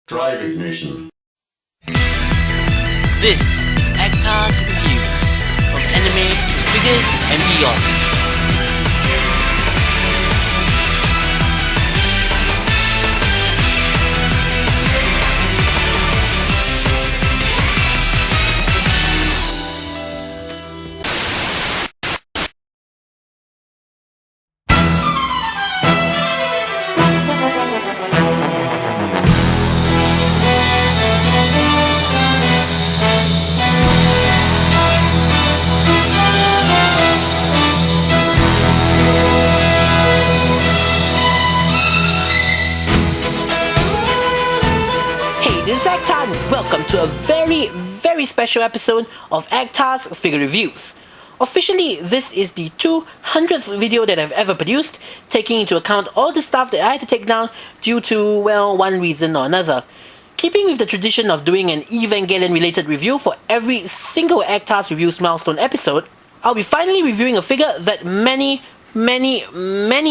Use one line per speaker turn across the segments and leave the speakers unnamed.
Drive ignition.
This is Actar's Reviews, from anime to figures and beyond. This is Actar, and welcome to a very special episode of Actar's Figure Reviews. Officially, this is the 200th video that I've ever produced, taking into account all the stuff that I had to take down due to, well, one reason or another. Keeping with the tradition of doing an Evangelion related review for every single Actar's Reviews milestone episode, I'll be finally reviewing a figure that many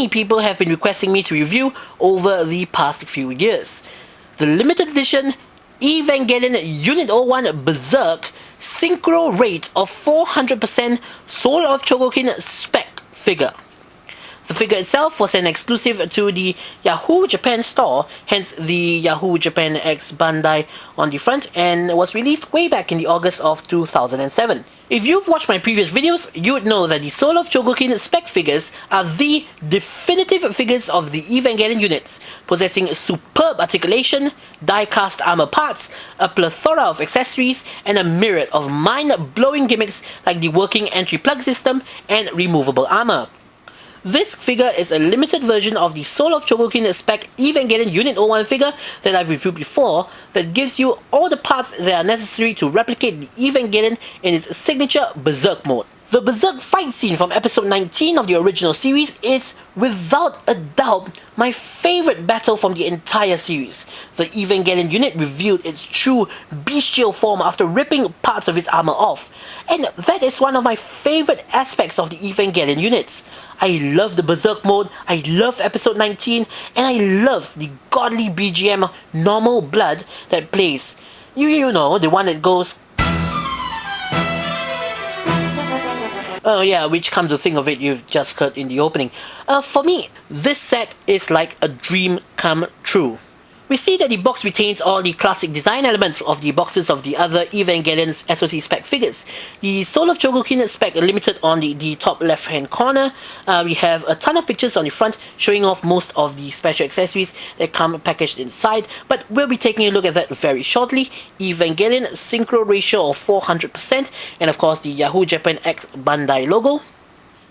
people have been requesting me to review over the past few years. The limited edition Evangelion Unit 01 Berserk Synchro Rate of 400% Soul of Chogokin SPEC figure. The figure itself was an exclusive to the Yahoo Japan store, hence the Yahoo Japan X Bandai on the front, and was released way back in the August of 2007. If you've watched my previous videos, you would know that the Soul of Chogokin SPEC figures are the definitive figures of the Evangelion units, possessing superb articulation, die-cast armor parts, a plethora of accessories, and a myriad of mind-blowing gimmicks like the working entry plug system and removable armor. This figure is a limited version of the Soul of Chogokin SPEC Evangelion Unit 01 figure that I've reviewed before, that gives you all the parts that are necessary to replicate the Evangelion in its signature Berserk mode. The Berserk fight scene from episode 19 of the original series is, without a doubt, my favorite battle from the entire series. The Evangelion unit revealed its true bestial form after ripping parts of its armor off, and that is one of my favorite aspects of the Evangelion units. I love the Berserk mode, I love episode 19, and I love the godly BGM Normal Blood that plays. You know, the one that goes... Oh yeah, which, come to think of it, you've just heard in the opening. For me, this set is like a dream come true. We see that the box retains all the classic design elements of the boxes of the other Evangelion's SOC spec figures. The Soul of Chogokin spec limited on the top left hand corner. We have a ton of pictures on the front showing off most of the special accessories that come packaged inside, but we'll be taking a look at that very shortly. Evangelion synchro ratio of 400%, and of course the Yahoo Japan X Bandai logo.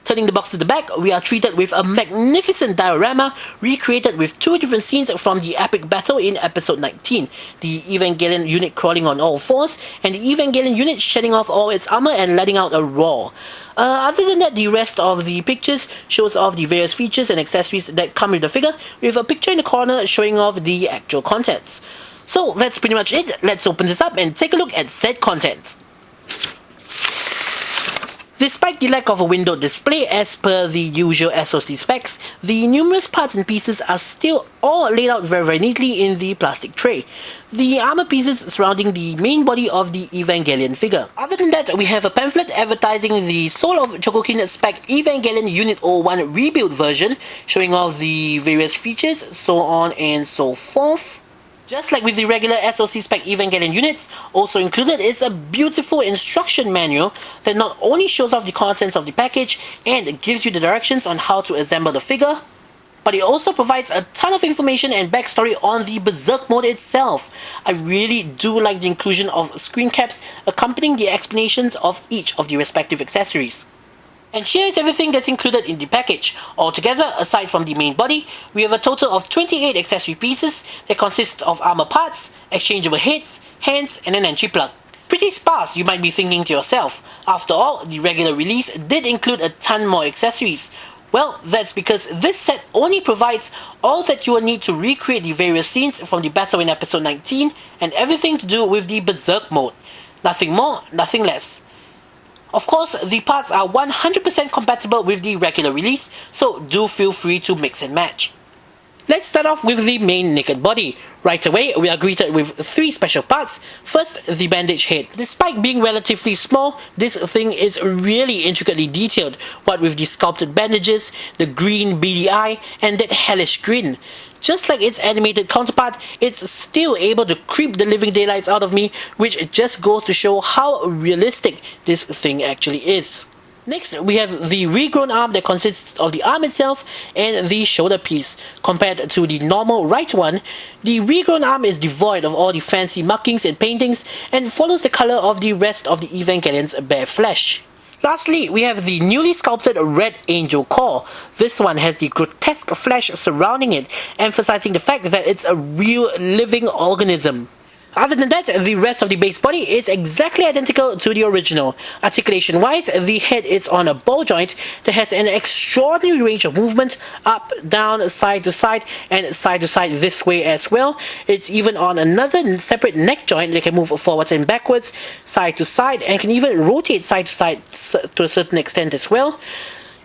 Turning the box to the back, we are treated with a magnificent diorama recreated with two different scenes from the epic battle in episode 19. The Evangelion unit crawling on all fours, and the Evangelion unit shedding off all its armor and letting out a roar. Other than that, the rest of the pictures shows off the various features and accessories that come with the figure, with a picture in the corner showing off the actual contents. So that's pretty much it. Let's open this up and take a look at said contents. Despite the lack of a window display as per the usual SOC specs, the numerous parts and pieces are still all laid out very neatly in the plastic tray. The armor pieces surrounding the main body of the Evangelion figure. Other than that, we have a pamphlet advertising the Soul of Chogokin SPEC Evangelion Unit 01 rebuild version, showing off the various features, so on and so forth. Just like with the regular SOC spec Evangelion units, also included is a beautiful instruction manual that not only shows off the contents of the package and gives you the directions on how to assemble the figure, but it also provides a ton of information and backstory on the Berserk mode itself. I really do like the inclusion of screen caps accompanying the explanations of each of the respective accessories. And here is everything that's included in the package. Altogether, aside from the main body, we have a total of 28 accessory pieces that consist of armor parts, exchangeable heads, hands, and an entry plug. Pretty sparse, you might be thinking to yourself. After all, the regular release did include a ton more accessories. Well, that's because this set only provides all that you will need to recreate the various scenes from the battle in episode 19 and everything to do with the Berserk mode. Nothing more, nothing less. Of course, the parts are 100% compatible with the regular release, so do feel free to mix and match. Let's start off with the main naked body. Right away, we are greeted with 3 special parts. First, the bandage head. Despite being relatively small, this thing is really intricately detailed, what with the sculpted bandages, the green beady eye, and that hellish grin. Just like its animated counterpart, it's still able to creep the living daylights out of me, which just goes to show how realistic this thing actually is. Next, we have the regrown arm that consists of the arm itself and the shoulder piece. Compared to the normal right one, the regrown arm is devoid of all the fancy markings and paintings and follows the color of the rest of the Evangelion's bare flesh. Lastly, we have the newly sculpted Red Angel Core. This one has the grotesque flesh surrounding it, emphasizing the fact that it's a real living organism. Other than that, the rest of the base body is exactly identical to the original. Articulation-wise, the head is on a ball joint that has an extraordinary range of movement, up, down, side to side, and side to side this way as well. It's even on another separate neck joint that can move forwards and backwards, side to side, and can even rotate side to side to a certain extent as well.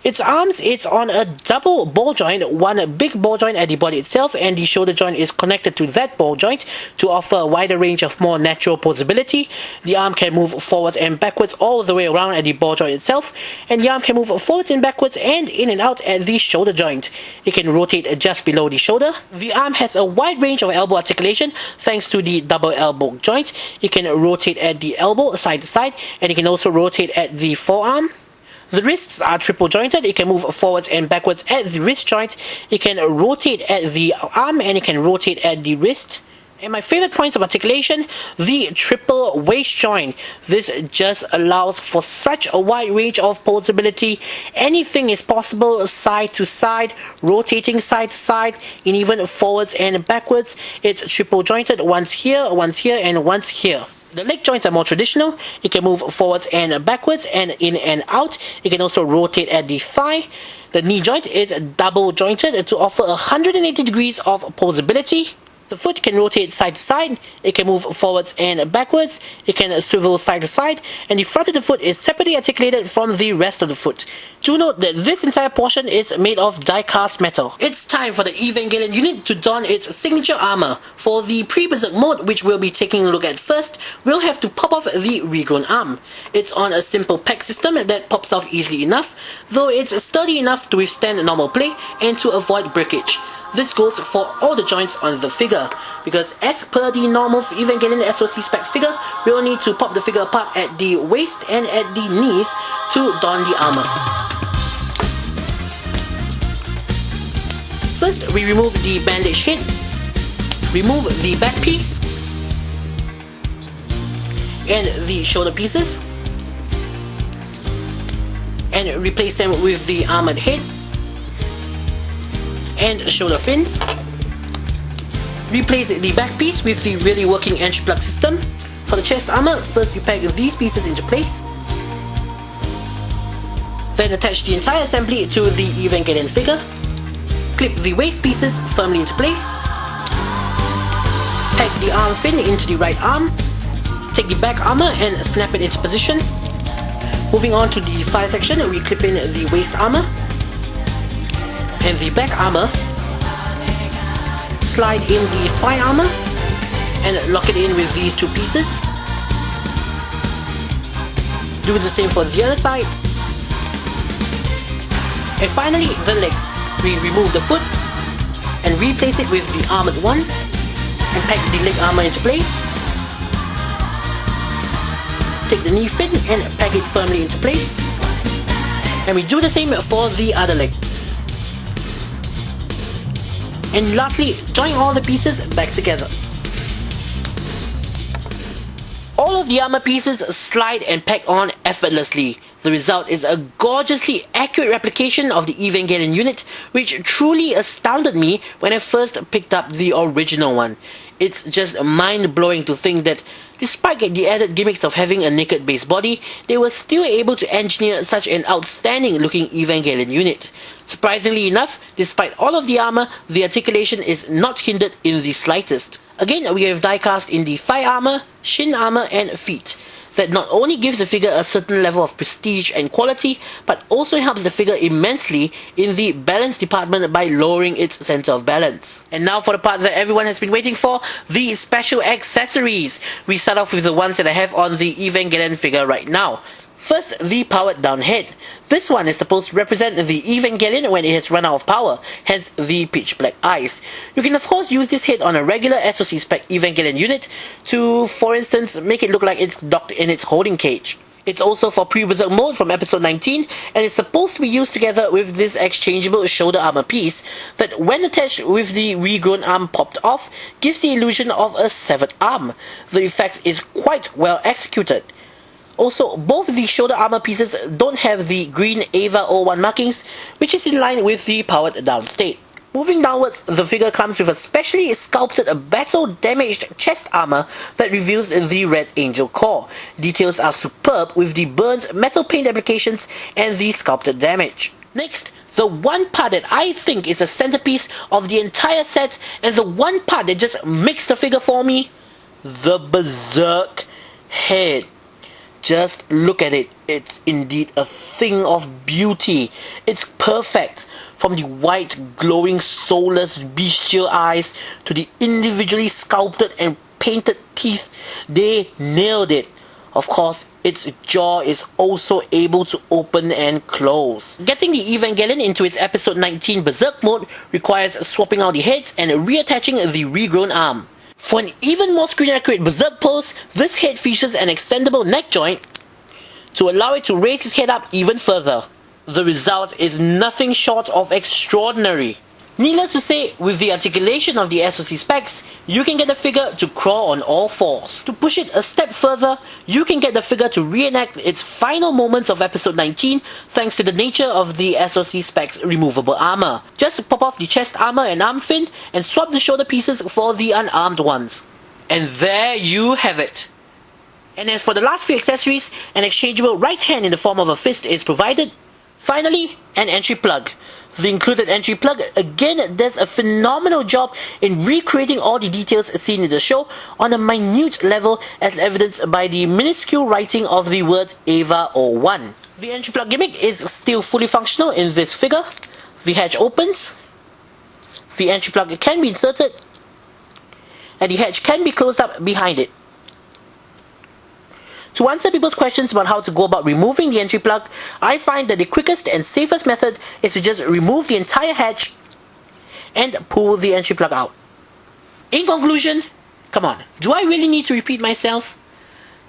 Its arms, it's on a double ball joint, one big ball joint at the body itself, and the shoulder joint is connected to that ball joint to offer a wider range of more natural posability. The arm can move forwards and backwards all the way around at the ball joint itself, and the arm can move forwards and backwards and in and out at the shoulder joint. It can rotate just below the shoulder. The arm has a wide range of elbow articulation thanks to the double elbow joint. It can rotate at the elbow side to side, and it can also rotate at the forearm. The wrists are triple jointed. It can move forwards and backwards at the wrist joint. It can rotate at the arm and it can rotate at the wrist. And my favorite points of articulation, the triple waist joint. This just allows for such a wide range of posability. Anything is possible side to side, rotating side to side, and even forwards and backwards. It's triple jointed, once here, and once here. The leg joints are more traditional. It can move forwards and backwards and in and out. It can also rotate at the thigh. The knee joint is double jointed to offer 180 degrees of posability. The foot can rotate side to side, it can move forwards and backwards, it can swivel side to side, and the front of the foot is separately articulated from the rest of the foot. Do note that this entire portion is made of die-cast metal. It's time for the Evangelion unit to don its signature armor. For the pre-berserk mode, which we'll be taking a look at first, we'll have to pop off the regrown arm. It's on a simple peg system that pops off easily enough, though it's sturdy enough to withstand normal play and to avoid breakage. This goes for all the joints on the figure, because as per the normal Evangelion SOC spec figure, we'll need to pop the figure apart at the waist and at the knees to don the armor. First, we remove the bandage head, remove the back piece, and the shoulder pieces, and replace them with the armored head and shoulder fins. Replace the back piece with the really working entry plug system. For the chest armor, first we peg these pieces into place, then attach the entire assembly to the Evangelion figure. Clip the waist pieces firmly into place. Peg the arm fin into the right arm. Take the back armor and snap it into position. Moving on to the thigh section, we clip in the waist armor and the back armor, slide in the thigh armor and lock it in with these two pieces. Do the same for the other side. And finally, the legs. We remove the foot and replace it with the armored one and peg the leg armor into place. Take the knee fin and peg it firmly into place. And we do the same for the other leg. And lastly, join all the pieces back together. All of the armor pieces slide and peg on effortlessly. The result is a gorgeously accurate replication of the Evangelion unit, which truly astounded me when I first picked up the original one. It's just mind-blowing to think that despite the added gimmicks of having a naked base body, they were still able to engineer such an outstanding looking Evangelion unit. Surprisingly enough, despite all of the armor, the articulation is not hindered in the slightest. Again, we have die-cast in the thigh armor, shin armor, and feet. that not only gives the figure a certain level of prestige and quality, but also helps the figure immensely in the balance department by lowering its center of balance. And now for the part that everyone has been waiting for, the special accessories. We start off with the ones that I have on the Evangelion figure right now. First, the powered down head. This one is supposed to represent the Evangelion when it has run out of power, hence the pitch black eyes. You can of course use this head on a regular SOC spec Evangelion unit to, for instance, make it look like it's docked in its holding cage. It's also for pre-berserk mode from episode 19, and it's supposed to be used together with this exchangeable shoulder armor piece that, when attached with the regrown arm popped off, gives the illusion of a severed arm. The effect is quite well executed. Also, both the shoulder armor pieces don't have the green AFR 01 markings, which is in line with the powered down state. Moving downwards, the figure comes with a specially sculpted battle-damaged chest armor that reveals the Red Angel core. Details are superb with the burnt metal paint applications and the sculpted damage. Next, the one part that I think is the centerpiece of the entire set, and the one part that just makes the figure for me, the berserk head. Just look at it. It's indeed a thing of beauty. It's perfect. From the white, glowing, soulless, bestial eyes to the individually sculpted and painted teeth, they nailed it. Of course, its jaw is also able to open and close. Getting the Evangelion into its episode 19 berserk mode requires swapping out the heads and reattaching the regrown arm. For an even more screen-accurate berserk pose, this head features an extendable neck joint to allow it to raise its head up even further. The result is nothing short of extraordinary. Needless to say, with the articulation of the SOC specs, you can get the figure to crawl on all fours. To push it a step further, you can get the figure to reenact its final moments of episode 19 thanks to the nature of the SOC specs removable armor. Just pop off the chest armor and arm fin and swap the shoulder pieces for the unarmed ones. And there you have it. And as for the last few accessories, an exchangeable right hand in the form of a fist is provided. Finally, an entry plug. The included entry plug again does a phenomenal job in recreating all the details seen in the show on a minute level, as evidenced by the minuscule writing of the word AFR 01. The entry plug gimmick is still fully functional in this figure. The hatch opens, the entry plug can be inserted, and the hatch can be closed up behind it. To answer people's questions about how to go about removing the entry plug, I find that the quickest and safest method is to just remove the entire hatch and pull the entry plug out. In conclusion, come on, do I really need to repeat myself?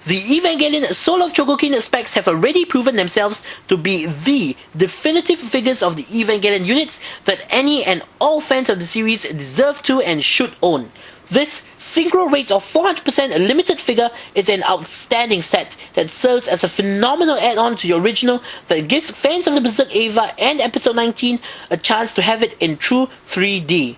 The Evangelion Soul of Chogokin SPECs have already proven themselves to be the definitive figures of the Evangelion units that any and all fans of the series deserve to and should own. This Synchro Rate of 400% limited figure is an outstanding set that serves as a phenomenal add-on to the original that gives fans of the Berserk AFR and Episode 19 a chance to have it in true 3D.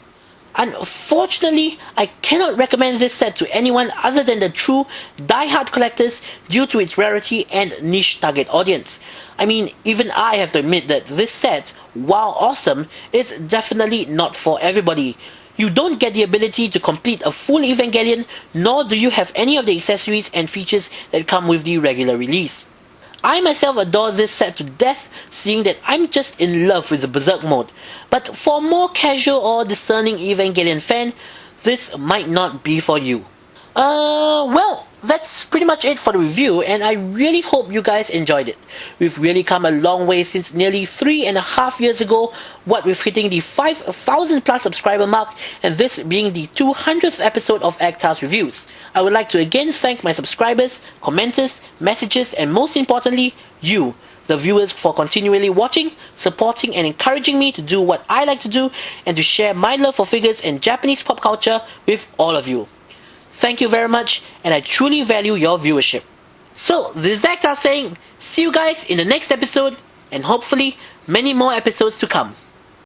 Unfortunately, I cannot recommend this set to anyone other than the true die-hard collectors due to its rarity and niche target audience. I mean, even I have to admit that this set, while awesome, is definitely not for everybody. You don't get the ability to complete a full Evangelion, nor do you have any of the accessories and features that come with the regular release. I myself adore this set to death, seeing that I'm just in love with the Berserk mode, but for a more casual or discerning Evangelion fan, this might not be for you. Well, that's pretty much it for the review, and I really hope you guys enjoyed it. We've really come a long way since nearly 3.5 years ago, what with hitting the 5,000 plus subscriber mark, and this being the 200th episode of ACTAS Reviews. I would like to again thank my subscribers, commenters, messages, and most importantly, you, the viewers, for continually watching, supporting, and encouraging me to do what I like to do, and to share my love for figures and Japanese pop culture with all of you. Thank you very much, and I truly value your viewership. So, this is ACTAS saying, see you guys in the next episode, and hopefully many more episodes to come.